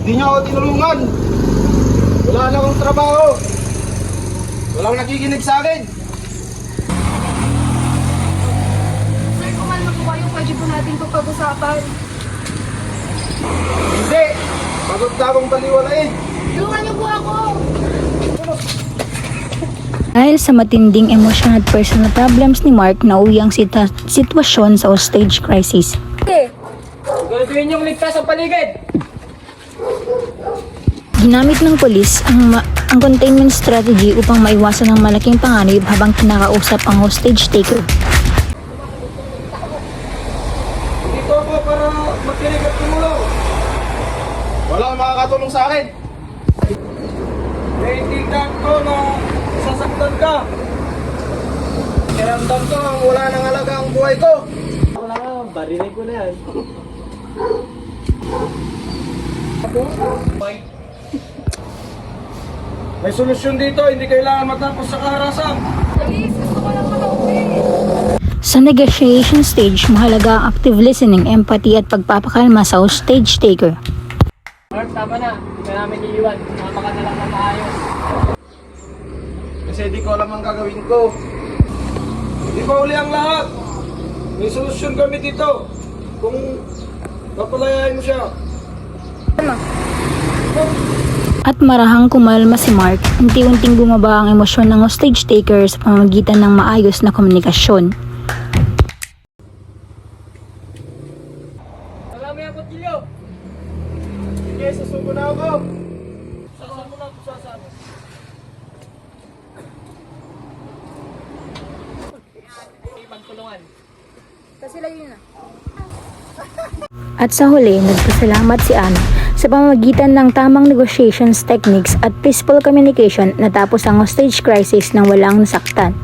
Hindi niya ako tinulungan. Wala na akong trabaho. Walang nakikinig sa akin. Sir, kumalma po kayo. Pwede po natin ito pag-usapan. Hindi. Pagod na akong baliwalain. Tulungan niyo po ako. Dahil sa matinding emosyon at personal problems ni Mark, nauwi ang sitwasyon sa hostage crisis. Siguraduhin yung ligtas sa paligid. Ginamit ng polis ang containment strategy upang maiwasan ang malaking panganib habang kinakausap ang hostage taker. Dito ako para makinig at tumulong. Walang makakatulong sa akin. Naiintindihan ko na sasaktan ka. Kiramdam ko ang wala nang halaga ang buhay ko. Wala ka, barinig ko na yan. May solusyon dito, hindi kailangan matapos sa kaharasan. Please, gusto ko lang makauwi. Sa negotiation stage, mahalaga ang active listening, empathy at pagpapakalma sa hostage taker. Mark, tama na. Hindi ka namin iiwan. Sumama ka na lang na maayos. Kasi di ko alam ang gagawin ko. Di pa uli ang lahat. May solusyon kami dito. Kung papalayain mo siya. At marahang kumalma si Mark, unti-unting bumaba ang emosyon ng hostage taker sa pamamagitan ng maayos na komunikasyon. Wala mo yung kutsilyo. Sige, susuko na ako. Sasama mo na ito sasama. Pagtulungan. Kasi layo na. At sa huli, nagpasalamat si Ana sa pamamagitan ng tamang negotiations techniques at peaceful communication natapos ang hostage crisis nang walang nasaktan.